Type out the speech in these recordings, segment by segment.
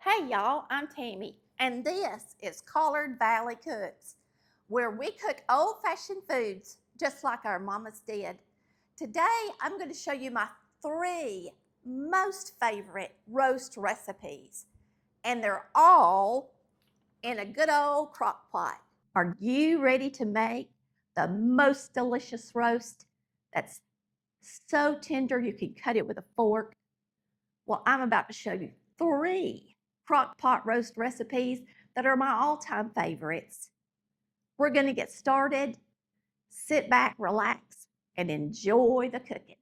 Hey y'all, I'm Tammy, and this is Collard Valley Cooks, where we cook old-fashioned foods just like our mamas did. Today, I'm going to show you my 3 most favorite roast recipes, and they're all in a good old crock pot. Are you ready to make the most delicious roast that's so tender you can cut it with a fork? Well, I'm about to show you 3 crock pot roast recipes that are my all-time favorites. We're going to get started. Sit back, relax, and enjoy the cooking.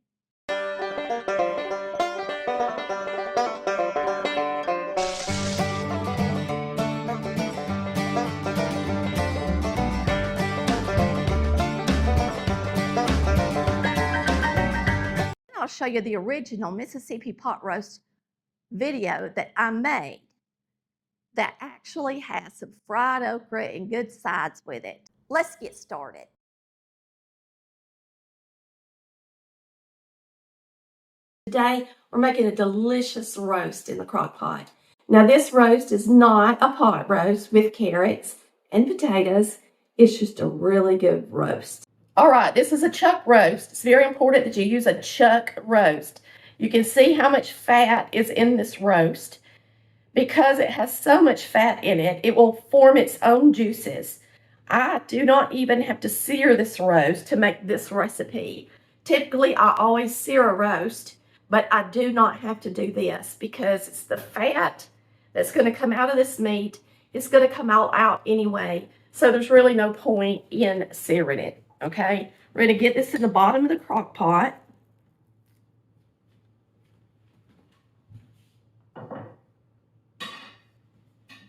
I'll show you the original Mississippi pot roast video that I made that actually has some fried okra and good sides with it. Let's get started. Today, we're making a delicious roast in the crock pot. Now, this roast is not a pot roast with carrots and potatoes. It's just a really good roast. All right, this is a chuck roast. It's very important that you use a chuck roast. You can see how much fat is in this roast. Because it has so much fat in it, it will form its own juices. I do not even have to sear this roast to make this recipe. Typically, I always sear a roast, but I do not have to do this because it's the fat that's going to come out of this meat. It's going to come all out anyway, so there's really no point in searing it, okay? We're going to get this in the bottom of the crock pot.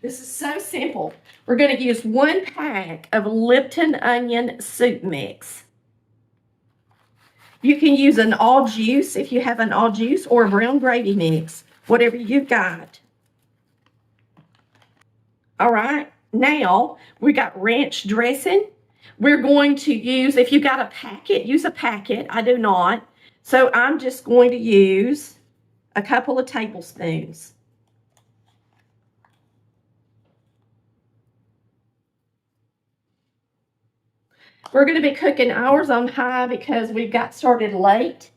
This is so simple. We're going to use 1 pack of Lipton onion soup mix. You can use an all juice if you have an all juice or a brown gravy mix, whatever you've got. All right, now we got ranch dressing. We're going to use, if you've got a packet, use a packet. I do not. So I'm just going to use a couple of tablespoons. We're going to be cooking ours on high because we got started late.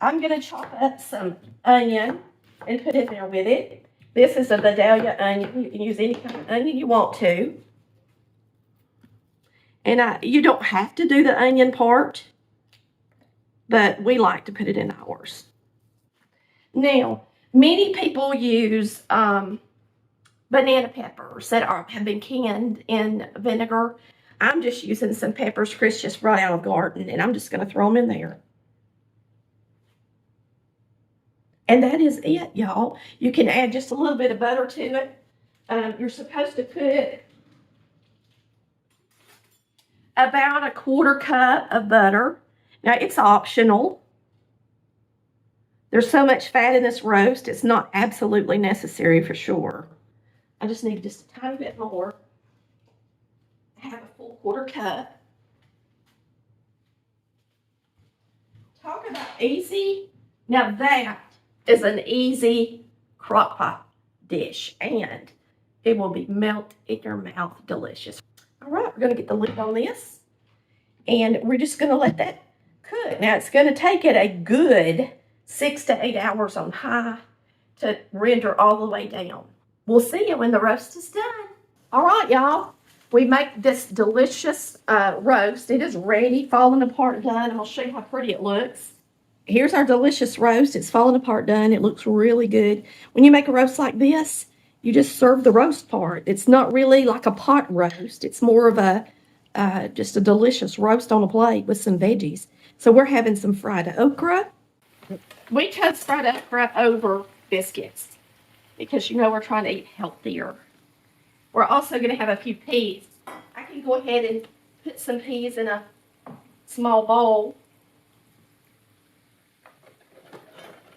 I'm going to chop up some onion and put it there with it. This is a Vidalia onion. You can use any kind of onion you want to. And you don't have to do the onion part, but we like to put it in ours. Now, many people use banana peppers that have been canned in vinegar. I'm just using some peppers Chris just brought out of the garden, and I'm just going to throw them in there. And that is it, y'all. You can add just a little bit of butter to it. You're supposed to put about a 1/4 cup of butter. Now, it's optional. There's so much fat in this roast, it's not absolutely necessary for sure. I just need just a tiny bit more. I have a full 1/4 cup. Talk about easy. Now that is an easy crock pot dish, and it will be melt in your mouth delicious. All right, we're going to get the lid on this, and we're just going to let that cook. Now, it's going to take it a good 6 to 8 hours on high to render all the way down. We'll see you when the roast is done. All right, y'all. We make this delicious roast. It is ready, falling apart done, and I'll show you how pretty it looks. Here's our delicious roast. It's falling apart done. It looks really good. When you make a roast like this, you just serve the roast part. It's not really like a pot roast. It's more of a just a delicious roast on a plate with some veggies. So we're having some fried okra. We toast fried okra over biscuits because you know we're trying to eat healthier. We're also going to have a few peas. I can go ahead and put some peas in a small bowl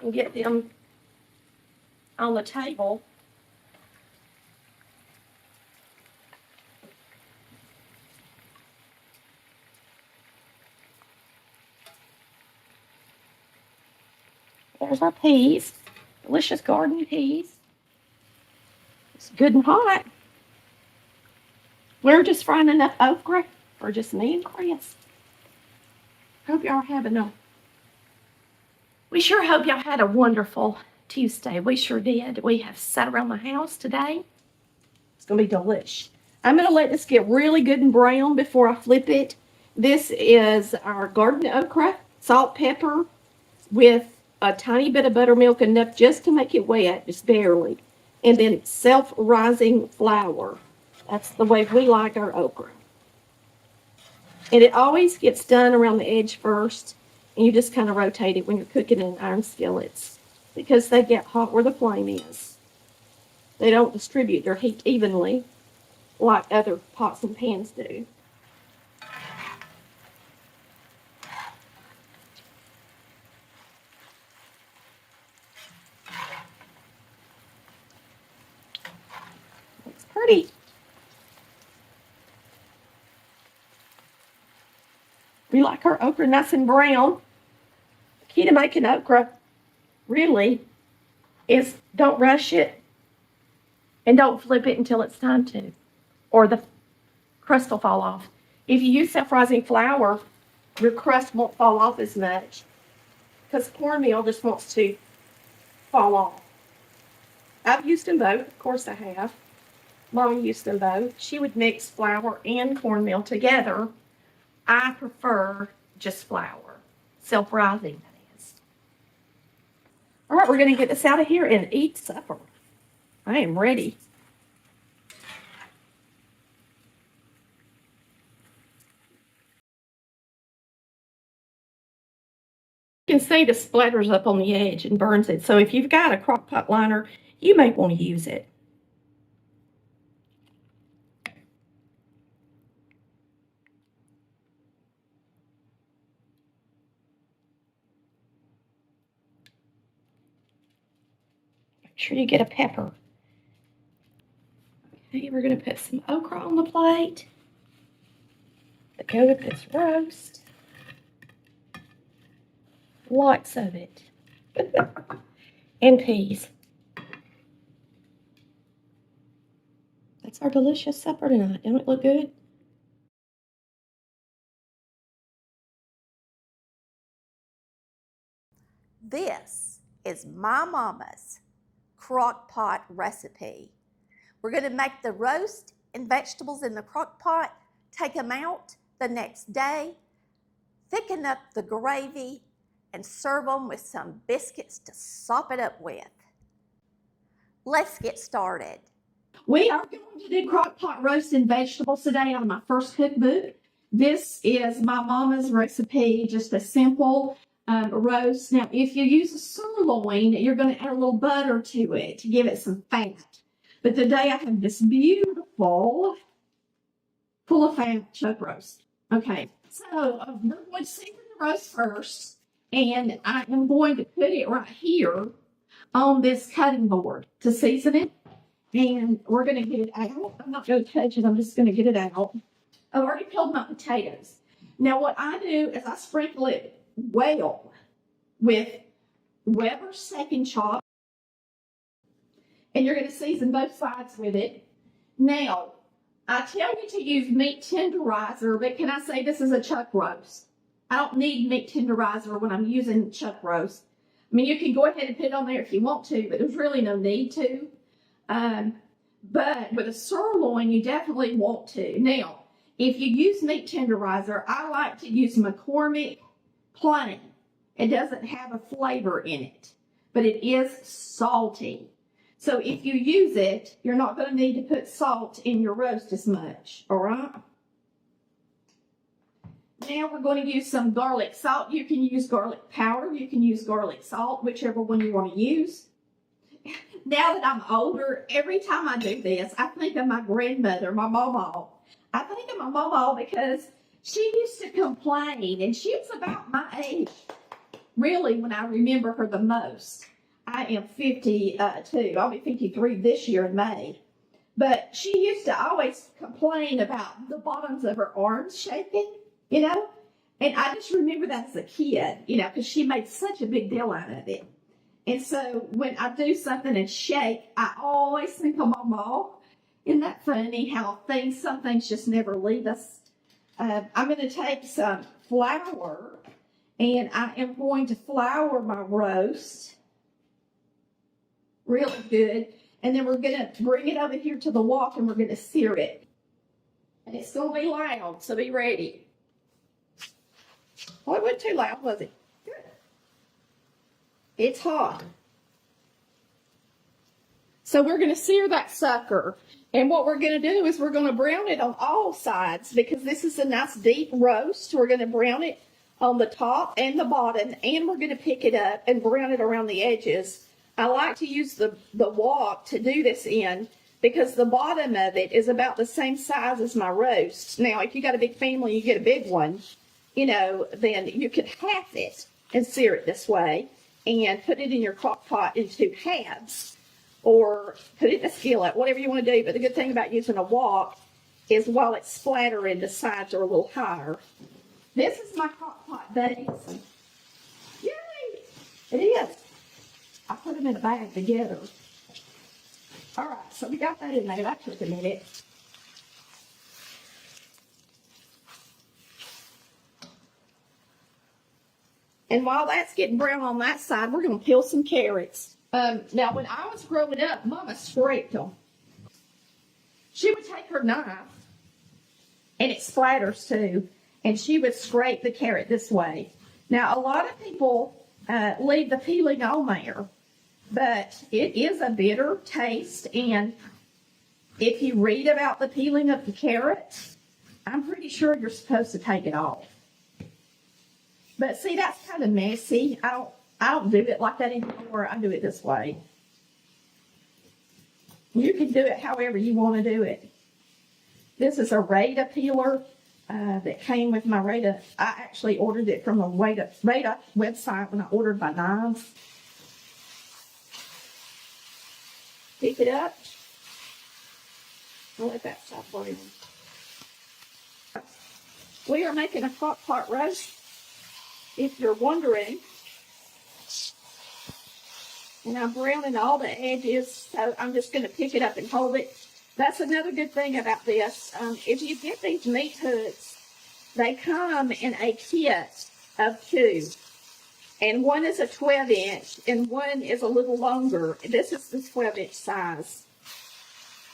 and get them on the table. There's our peas, delicious garden peas. It's good and hot. We're just frying enough okra for just me and Chris. Hope y'all are having a. We sure hope y'all had a wonderful Tuesday. We sure did. We have sat around the house today. It's going to be delish. I'm going to let this get really good and brown before I flip it. This is our garden okra, salt, pepper, with a tiny bit of buttermilk, enough just to make it wet, just barely. And then self-rising flour. That's the way we like our okra. And it always gets done around the edge first. And you just kind of rotate it when you're cooking in iron skillets, because they get hot where the flame is. They don't distribute their heat evenly like other pots and pans do. Looks pretty. We like our okra nice and brown. The key to making okra really is don't rush it and don't flip it until it's time to, or the crust will fall off. If you use self-rising flour, your crust won't fall off as much because cornmeal just wants to fall off. I've used them both. Of course I have. Mom used them both. She would mix flour and cornmeal together. I prefer just flour. Self-rising, that is. All right, we're going to get this out of here and eat supper. I am ready. You can see the splatters up on the edge and burns it. So if you've got a crock pot liner, you may want to use it. Make sure you get a pepper. Okay, we're going to put some okra on the plate to go with this roast. Lots of it. And peas. That's our delicious supper tonight. Don't it look good? This is my mama's crock pot recipe. We're going to make the roast and vegetables in the crock pot, take them out the next day, thicken up the gravy, and serve them with some biscuits to sop it up with. Let's get started. We are going to do crock pot roast and vegetables today out of my first cookbook. This is my mama's recipe, just a simple roast. Now, if you use a sirloin, you're going to add a little butter to it to give it some fat. But today I have this beautiful, full of fat chuck roast. Okay, so we're going to season the roast first, and I am going to put it right here on this cutting board to season it. And we're going to get it out. I'm not going to touch it. I'm just going to get it out. I've already peeled my potatoes. Now, what I do is I sprinkle it well with Weber's second chop. And you're going to season both sides with it. Now, I tell you to use meat tenderizer, but can I say this is a chuck roast? I don't need meat tenderizer when I'm using chuck roast. I mean, you can go ahead and put it on there if you want to, but there's really no need to. But with a sirloin, you definitely want to. Now, if you use meat tenderizer, I like to use McCormick plain. It doesn't have a flavor in it, but it is salty. So if you use it, you're not going to need to put salt in your roast as much, all right? Now we're going to use some garlic salt. You can use garlic powder. You can use garlic salt, whichever one you want to use. Now that I'm older, every time I do this, I think of my grandmother, my mama. I think of my mama because she used to complain, and she was about my age, really, when I remember her the most. I am 52. I'll be 53 this year in May. But she used to always complain about the bottoms of her arms shaking, you know? And I just remember that as a kid, you know, because she made such a big deal out of it. And so when I do something and shake, I always think of my mom. Isn't that funny how some things just never leave us? I'm going to take some flour and I am going to flour my roast really good. And then we're going to bring it over here to the wok and we're going to sear it. And it's going to be loud, so be ready. Well, it wasn't too loud, was it? Good. It's hot. So we're going to sear that sucker. And what we're going to do is we're going to brown it on all sides because this is a nice deep roast. We're going to brown it on the top and the bottom, and we're going to pick it up and brown it around the edges. I like to use the wok to do this in because the bottom of it is about the same size as my roast. Now, if you got a big family, you get a big one, then you could half it and sear it this way and put it in your crock pot into halves. Or put it in a skillet, whatever you want to do. But the good thing about using a wok is while it's splattering, the sides are a little higher. This is my crock pot base. Yay! It is. I put them in a bag together. All right, so we got that in there. That took a minute. And while that's getting brown on that side, we're going to peel some carrots. Now, when I was growing up, Mama scraped them. She would take her knife, and it splatters too, and she would scrape the carrot this way. Now, a lot of people leave the peeling on there, but it is a bitter taste, and if you read about the peeling of the carrot, I'm pretty sure you're supposed to take it off. But see, that's kind of messy. I don't do it like that anymore. I do it this way. You can do it however you want to do it. This is a Rada peeler that came with my Rada. I actually ordered it from the Rada website when I ordered my knives. Pick it up. I'll let that stop boiling. We are making a crock pot roast. If you're wondering, and I'm browning all the edges, so I'm just going to pick it up and hold it. That's another good thing about this. If you get these meat hooks, they come in a kit of 2. And one is a 12-inch, and one is a little longer. This is the 12-inch size.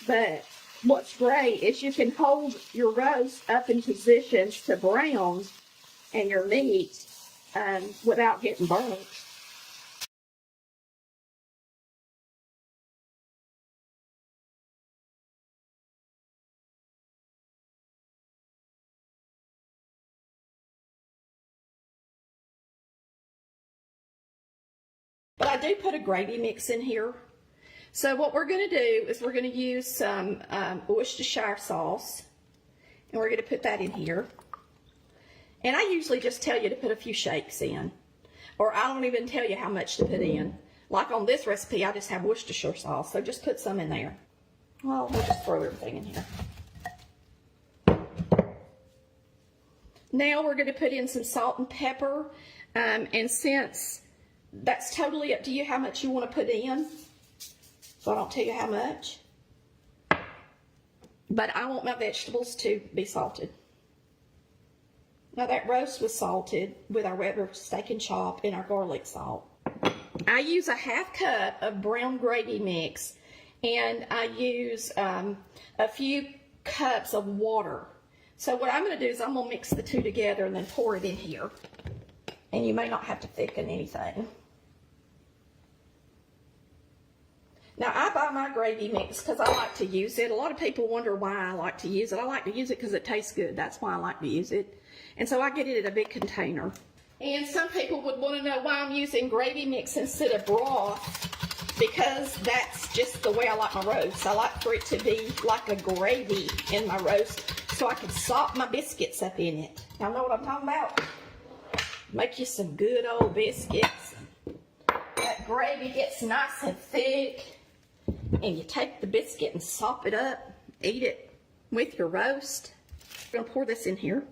But what's great is you can hold your roast up in positions to brown and your meat without getting burnt. But I do put a gravy mix in here. So what we're going to do is we're going to use some Worcestershire sauce. And we're going to put that in here. And I usually just tell you to put a few shakes in. Or I don't even tell you how much to put in. Like on this recipe, I just have Worcestershire sauce. So just put some in there. Well, we'll just throw everything in here. Now we're going to put in some salt and pepper. And since that's totally up to you how much you want to put in, so I don't tell you how much. But I want my vegetables to be salted. Now that roast was salted with our regular steak and chop and our garlic salt. I use a half cup of brown gravy mix, and I use a few cups of water. So what I'm going to do is I'm going to mix the two together and then pour it in here. And you may not have to thicken anything. Now, I buy my gravy mix because I like to use it. A lot of people wonder why I like to use it. I like to use it because it tastes good. That's why I like to use it. And so I get it in a big container. And some people would want to know why I'm using gravy mix instead of broth, because that's just the way I like my roast. I like for it to be like a gravy in my roast so I can salt my biscuits up in it. Y'all know what I'm talking about? Make you some good old biscuits. That gravy gets nice and thick. And you take the biscuit and sop it up, eat it with your roast. I'm going to pour this in here.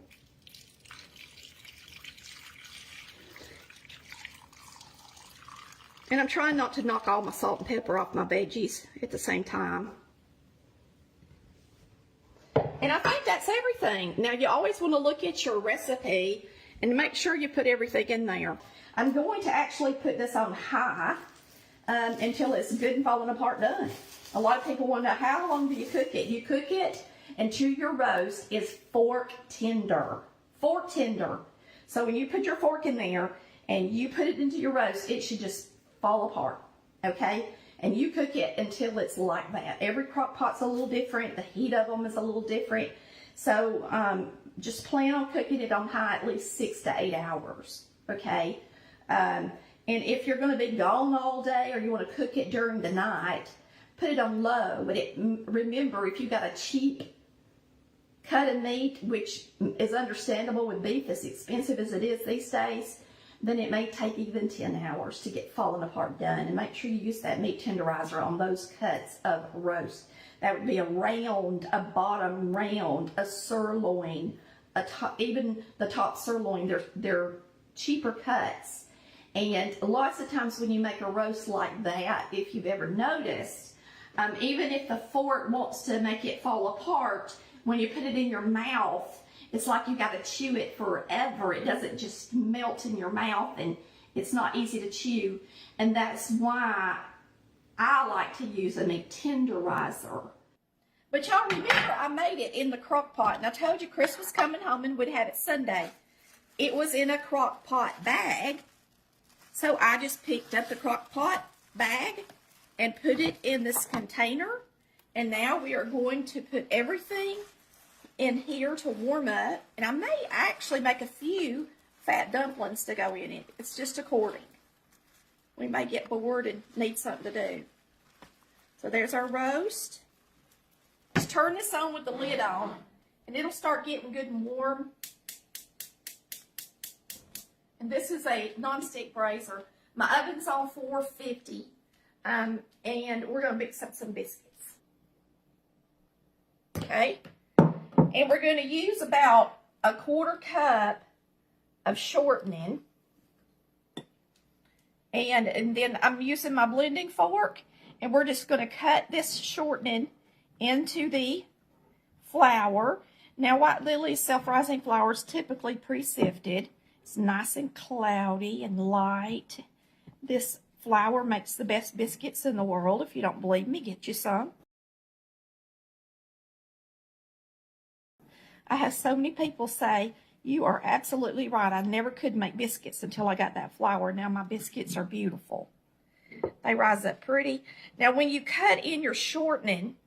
And I'm trying not to knock all my salt and pepper off my veggies at the same time. And I think that's everything. Now, you always want to look at your recipe and make sure you put everything in there. I'm going to actually put this on high until it's good and falling apart done. A lot of people want to know, how long do you cook it? You cook it until your roast is fork tender. Fork tender. So when you put your fork in there and you put it into your roast, it should just fall apart, okay? And you cook it until it's like that. Every crock pot's a little different. The heat of them is a little different. So just plan on cooking it on high at least 6 to 8 hours, okay? And if you're going to be gone all day or you want to cook it during the night, put it on low. But remember, if you got a cheap cut of meat, which is understandable with beef as expensive as it is these days, then it may take even 10 hours to get fallen apart done. And make sure you use that meat tenderizer on those cuts of roast. That would be a round, a bottom round, a sirloin, a top, even the top sirloin. They're cheaper cuts. And lots of times when you make a roast like that, if you've ever noticed, even if the fork wants to make it fall apart, when you put it in your mouth, it's like you got to chew it forever. It doesn't just melt in your mouth, and it's not easy to chew. And that's why I like to use a meat tenderizer. But y'all remember, I made it in the crock pot, and I told you Chris was coming home and would have it Sunday. It was in a crock pot bag, so I just picked up the crock pot bag and put it in this container. And now we are going to put everything in here to warm up, and I may actually make a few fat dumplings to go in it. It's just according. We may get bored and need something to do. So there's our roast. Just turn this on with the lid on, and it'll start getting good and warm. And this is a non-stick brazier. My oven's on 450, and we're going to mix up some biscuits. Okay. And we're going to use about a 1/4 cup of shortening. And then I'm using my blending fork. And we're just going to cut this shortening into the flour. Now, White Lily's self-rising flour is typically pre-sifted. It's nice and cloudy and light. This flour makes the best biscuits in the world. If you don't believe me, get you some. I have so many people say, you are absolutely right. I never could make biscuits until I got that flour. Now my biscuits are beautiful. They rise up pretty. Now when you cut in your shortening,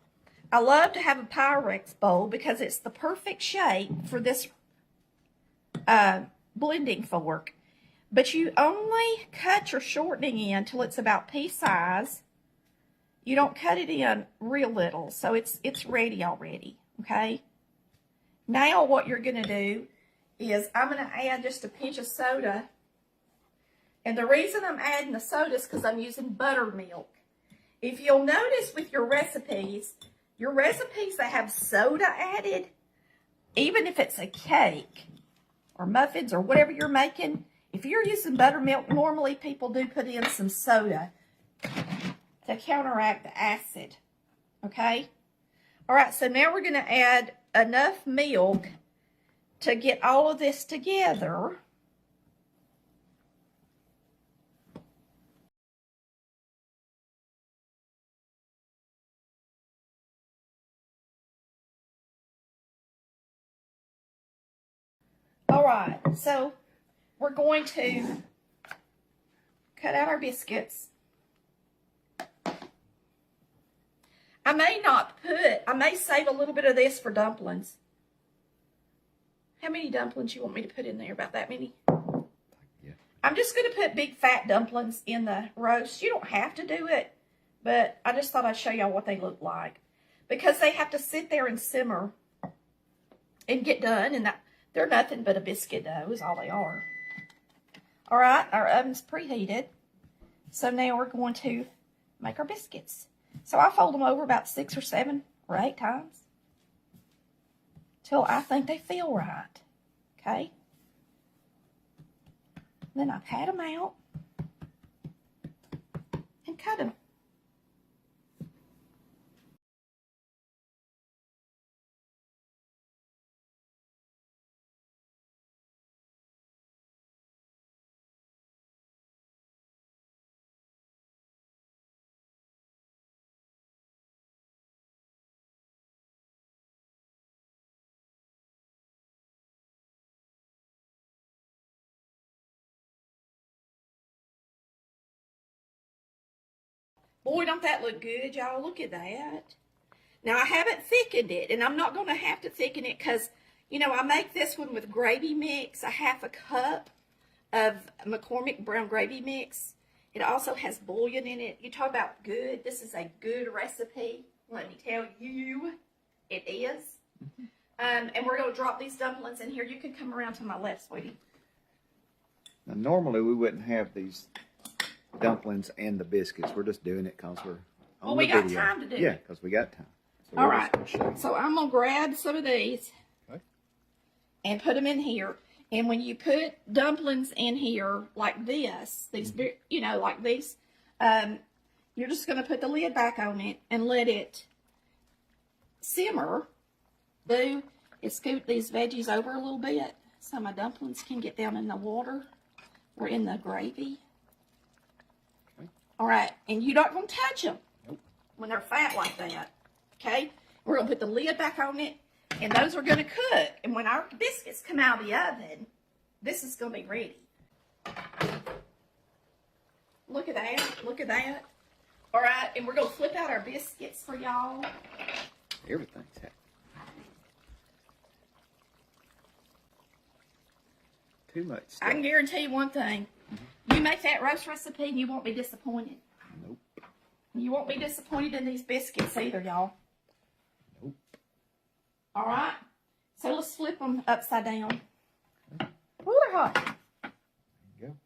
I love to have a Pyrex bowl because it's the perfect shape for this blending fork. But you only cut your shortening in till it's about pea size. You don't cut it in real little, so it's ready already, okay? Now what you're going to do is I'm going to add just a pinch of soda. And the reason I'm adding the soda is because I'm using buttermilk. If you'll notice with your recipes that have soda added, even if it's a cake or muffins or whatever you're making, if you're using buttermilk, normally people do put in some soda to counteract the acid. Okay? All right, so now we're going to add enough milk to get all of this together. All right, so we're going to cut out our biscuits. I may save a little bit of this for dumplings. How many dumplings you want me to put in there? About that many? Yeah. I'm just going to put big fat dumplings in the roast. You don't have to do it, but I just thought I'd show y'all what they look like. Because they have to sit there and simmer and get done, and they're nothing but a biscuit dough is all they are. All right, our oven's preheated. So now we're going to make our biscuits. So I fold them over about 6 or 7 or 8 times till I think they feel right. Okay? Then I pat them out. and cut them. Boy, don't that look good, y'all? Look at that. Now, I haven't thickened it, and I'm not going to have to thicken it because, you know, I make this one with gravy mix, a half a cup of McCormick brown gravy mix. It also has bouillon in it. You talk about good. This is a good recipe. Let me tell you, it is. And we're going to drop these dumplings in here. You can come around to my left, sweetie. Now, normally we wouldn't have these dumplings and the biscuits. We're just doing it because we're on Well, we the got video. time to do Yeah, it. because we got time. So All we're right. just gonna show you. So I'm going to grab some of these and put them in here. And when you put dumplings in here like this, these, you know, like these, you're just going to put the lid back on it and let it simmer. Is scoot these veggies over a little bit so my dumplings can get down in the water or in the gravy. Okay. All right, and you're not going to touch them Nope. when they're fat like that. Okay, we're going to put the lid back on it, and those are going to cook. And when our biscuits come out of the oven, this is going to be ready. Look at that. Look at that. All right, and we're going to flip out our biscuits for y'all. Everything's happening. Too much stuff. I can guarantee you one thing. You make that roast recipe and you won't be disappointed. Nope. You won't be disappointed in these biscuits either, y'all. Nope. All right. So let's flip them upside down. Ooh, they're hot. There you go.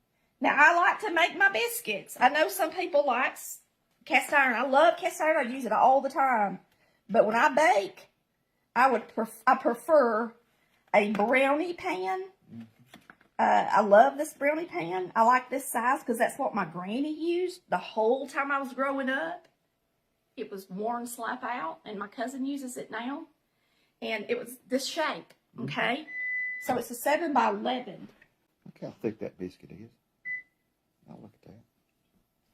Now, I like to make my biscuits. I know some people like cast iron. I love cast iron. I use it all the time. But when I bake, I prefer a brownie pan. I love this brownie pan. I like this size because that's what my granny used the whole time I was growing up. It was worn slap out, and my cousin uses it now. And it was this shape, okay? So it's a 7 by 11. Look how thick that biscuit is. Now look at that.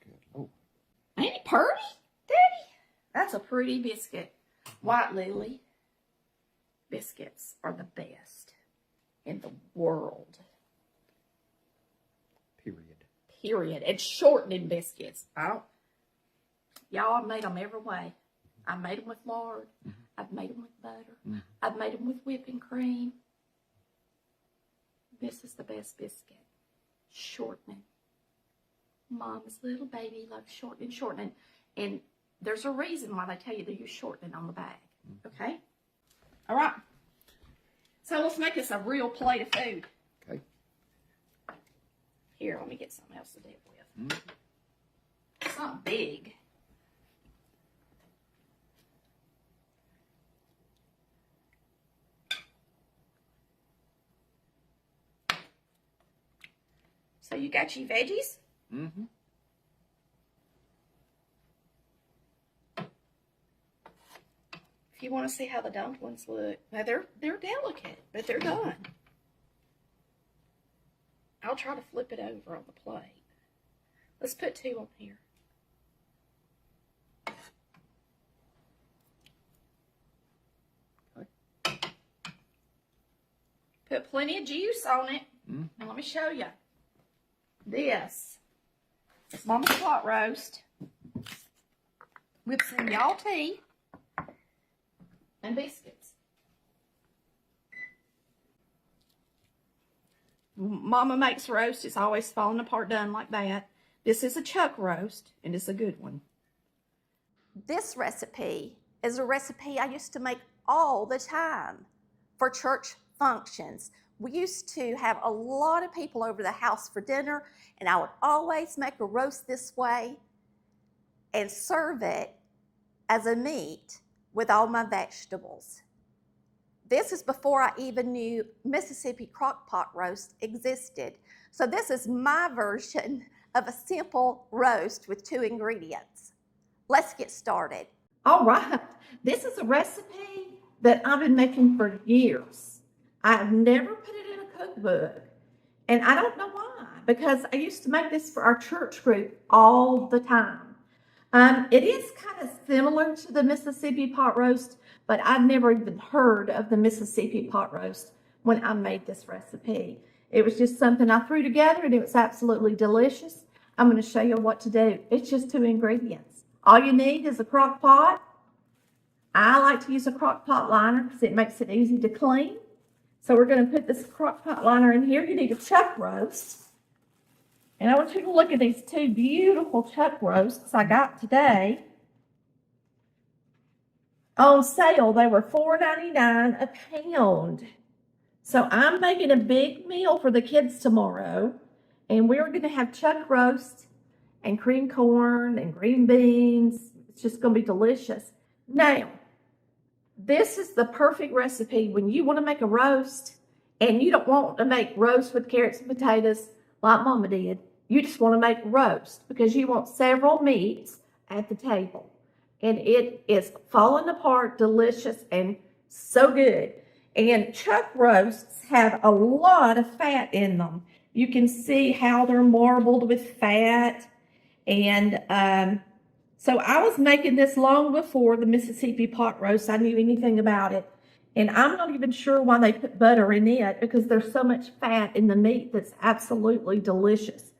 Good Lord. Ain't it pretty, Daddy? That's a pretty biscuit. White Lily biscuits are the best in the world. Period. And shortening biscuits. Y'all, I've made them every way. I made them with lard. I've made them with butter. I've made them with whipping cream. This is the best biscuit. Shortening. Mama's little baby loves shortening. And there's a reason why they tell you to use shortening on the bag. Okay? All right. So let's make this a real plate of food. Okay. Here, let me get something else to dip with. Something big. So you got your veggies? Mm-hmm. If you want to see how the dumplings look, now they're delicate, but they're done. I'll try to flip it over on the plate. Let's put 2 on here. Okay. Put plenty of juice on it. Mm. And let me show you. This is Mama's pot roast with some y'all tea and biscuits. Mama makes roast. It's always falling apart done like that. This is a chuck roast, and it's a good one. This recipe is a recipe I used to make all the time for church functions. We used to have a lot of people over the house for dinner, and I would always make a roast this way and serve it as a meat with all my vegetables. This is before I even knew Mississippi Crockpot roast existed. So this is my version of a simple roast with 2 ingredients. Let's get started. All right, this is a recipe that I've been making for years. I've never put it in a cookbook, and I don't know why, because I used to make this for our church group all the time. It is kind of similar to the Mississippi pot roast, but I'd never even heard of the Mississippi pot roast when I made this recipe. It was just something I threw together, and it was absolutely delicious. I'm going to show you what to do. It's just 2 ingredients. All you need is a crock pot. I like to use a crock pot liner because it makes it easy to clean. So we're going to put this crock pot liner in here. You need a chuck roast. And I want you to look at these 2 beautiful chuck roasts I got today. On sale, they were $4.99 a pound. So I'm making a big meal for the kids tomorrow. And we're going to have chuck roast and cream corn and green beans. It's just going to be delicious. Now, this is the perfect recipe when you want to make a roast and you don't want to make roast with carrots and potatoes like Mama did. You just want to make roast because you want several meats at the table. And it is falling apart, delicious, and so good. And chuck roasts have a lot of fat in them. You can see how they're marbled with fat. And so I was making this long before the Mississippi pot roast. I knew anything about it. And I'm not even sure why they put butter in it because there's so much fat in the meat that's absolutely delicious.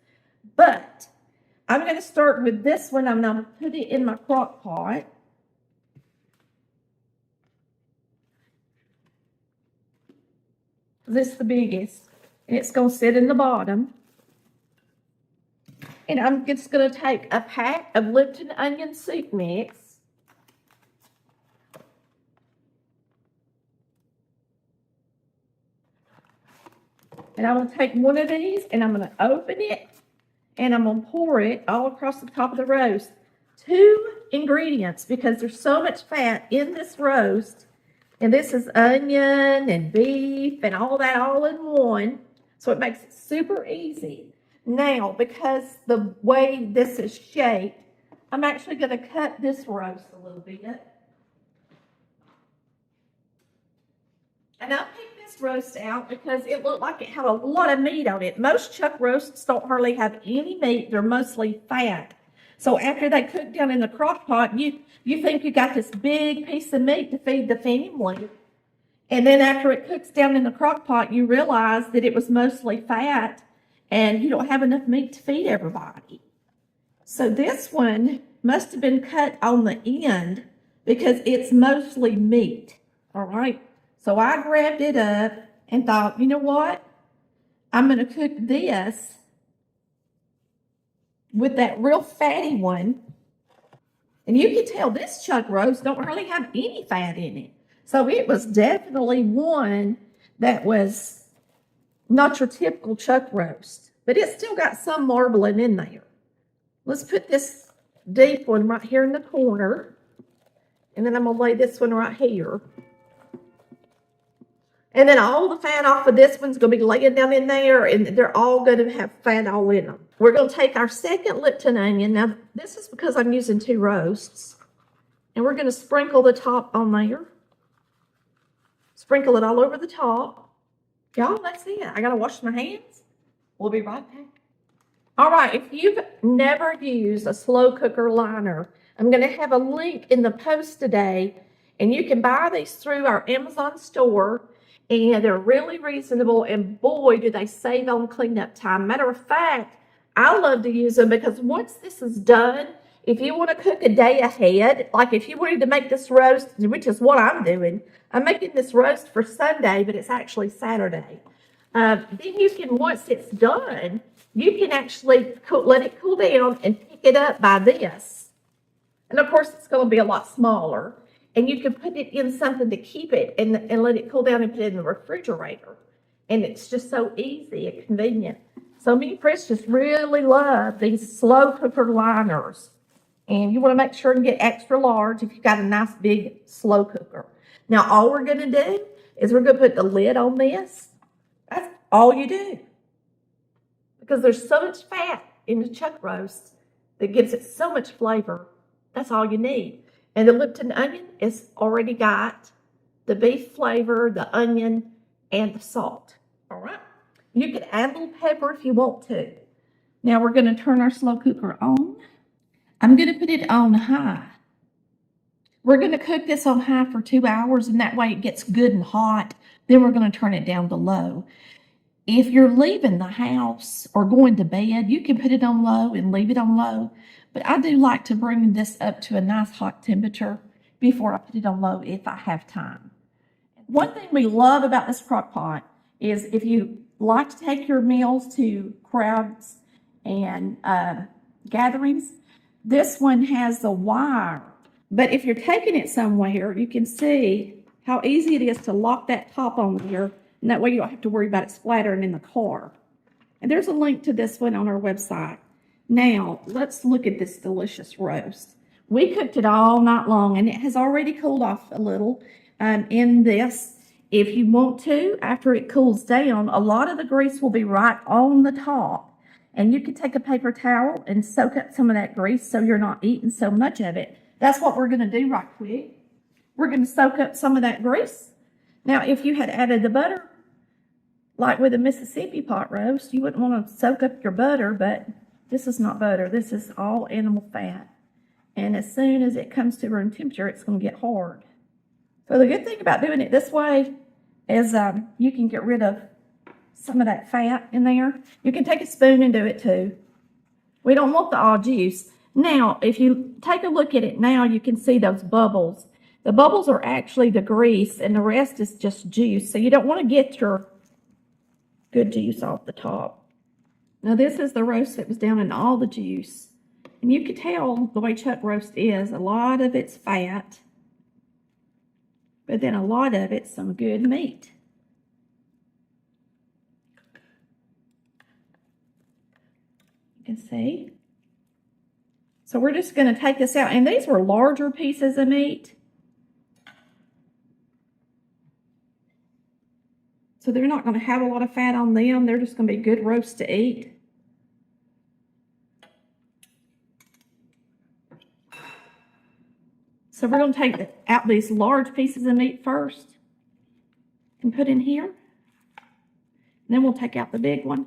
But I'm going to start with this one. I'm going to put it in my crock pot. This is the biggest. And it's going to sit in the bottom. And I'm just going to take a pack of Lipton onion soup mix. And I'm going to take one of these and I'm going to open it and I'm going to pour it all across the top of the roast. 2 ingredients because there's so much fat in this roast. And this is onion and beef and all that all in one. So it makes it super easy. Now, because the way this is shaped, I'm actually going to cut this roast a little bit. And I'll pick this roast out because it looked like it had a lot of meat on it. Most chuck roasts don't hardly have any meat. They're mostly fat. So after they cook down in the crock pot, you think you got this big piece of meat to feed the family. And then after it cooks down in the crock pot, you realize that it was mostly fat and you don't have enough meat to feed everybody. So this one must have been cut on the end because it's mostly meat. All right. So I grabbed it up and thought, you know what? I'm going to cook this with that real fatty one. And you can tell this chuck roast don't really have any fat in it. So it was definitely one that was not your typical chuck roast. But it still got some marbling in there. Let's put this deep one right here in the corner. And then I'm going to lay this one right here. And then all the fat off of this one's going to be laying down in there, and they're all going to have fat all in them. We're going to take our second Lipton onion. Now, this is because I'm using 2 roasts. And we're going to sprinkle the top on there. Sprinkle it all over the top. Y'all, that's it. I got to wash my hands. We'll be right back. All right, if you've never used a slow cooker liner, I'm going to have a link in the post today, and you can buy these through our Amazon store. And they're really reasonable, and boy, do they save on cleanup time. Matter of fact, I love to use them because once this is done, if you want to cook a day ahead, like if you wanted to make this roast, which is what I'm doing, I'm making this roast for Sunday, but it's actually Saturday. Then you can, once it's done, you can actually let it cool down and pick it up by this. And of course, it's going to be a lot smaller. And you can put it in something to keep it and let it cool down and put it in the refrigerator. And it's just so easy and convenient. So me and Chris just really love these slow cooker liners. And you want to make sure and get extra large if you've got a nice big slow cooker. Now all we're going to do is we're going to put the lid on this. That's all you do. Because there's so much fat in the chuck roast that gives it so much flavor. That's all you need. And the Lipton onion is already got the beef flavor, the onion, and the salt. All right. You can add a little pepper if you want to. Now we're going to turn our slow cooker on. I'm going to put it on high. We're going to cook this on high for 2 hours, and that way it gets good and hot. Then we're going to turn it down to low. If you're leaving the house or going to bed, you can put it on low and leave it on low. But I do like to bring this up to a nice hot temperature before I put it on low if I have time. One thing we love about this crock pot is if you like to take your meals to crowds and gatherings, this one has the wire. But if you're taking it somewhere, you can see how easy it is to lock that top on here, and that way you don't have to worry about it splattering in the car. And there's a link to this one on our website. Now, let's look at this delicious roast. We cooked it all night long, and it has already cooled off a little in this. If you want to, after it cools down, a lot of the grease will be right on the top. And you can take a paper towel and soak up some of that grease so you're not eating so much of it. That's what we're going to do right quick. We're going to soak up some of that grease. Now, if you had added the butter, like with a Mississippi pot roast, you wouldn't want to soak up your butter, but this is not butter. This is all animal fat. And as soon as it comes to room temperature, it's going to get hard. So the good thing about doing it this way is you can get rid of some of that fat in there. You can take a spoon and do it too. We don't want the all juice. Now, if you take a look at it now, you can see those bubbles. The bubbles are actually the grease, and the rest is just juice. So you don't want to get your good juice off the top. Now, this is the roast that was down in all the juice. And you can tell the way chuck roast is, a lot of it's fat, but then a lot of it's some good meat. You can see. So we're just going to take this out. And these were larger pieces of meat. So they're not going to have a lot of fat on them. They're just going to be good roast to eat. So we're going to take out these large pieces of meat first and put in here. And then we'll take out the big one.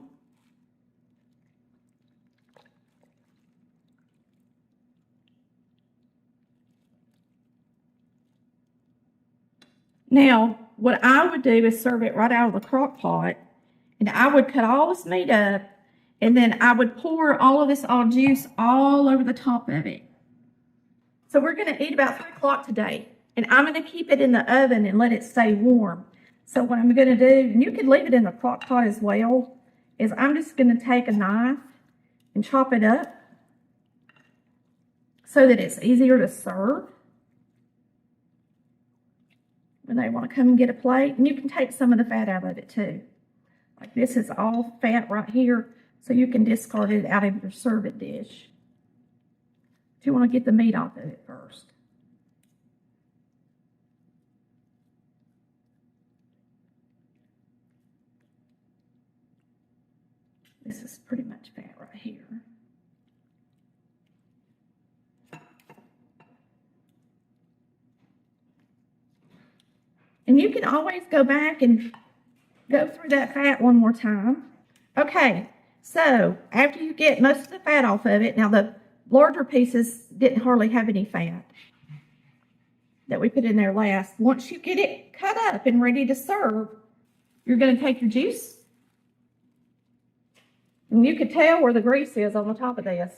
Now, what I would do is serve it right out of the crock pot, and I would cut all this meat up, and then I would pour all of this all juice all over the top of it. So we're going to eat about 3 o'clock today, and I'm going to keep it in the oven and let it stay warm. So what I'm going to do, and you can leave it in the crock pot as well, is I'm just going to take a knife and chop it up so that it's easier to serve when they want to come and get a plate. And you can take some of the fat out of it too. Like this is all fat right here, so you can discard it out of your serving dish. But you want to get the meat off of it first. This is pretty much fat right here. And you can always go back and go through that fat one more time. Okay, so after you get most of the fat off of it, now the larger pieces didn't hardly have any fat that we put in there last. Once you get it cut up and ready to serve, you're going to take your juice. And you can tell where the grease is on the top of this.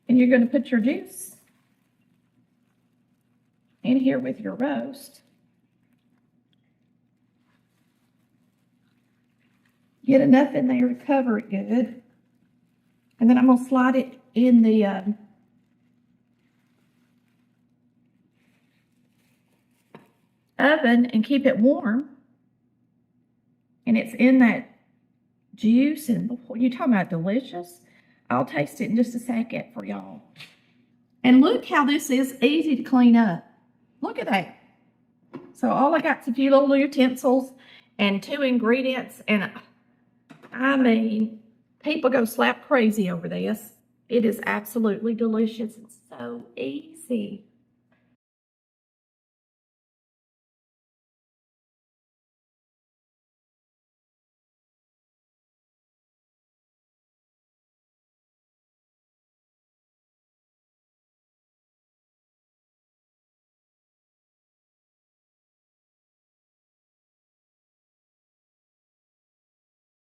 And you're going to put your juice in here with your roast. Get enough in there to cover it good. And then I'm going to slide it in the oven and keep it warm. And it's in that juice, and you talking about delicious. I'll taste it in just a second for y'all. And look how this is easy to clean up. Look at that. So all I got is a few little utensils and 2 ingredients. And I mean, people go slap crazy over this. It is absolutely delicious. It's so easy.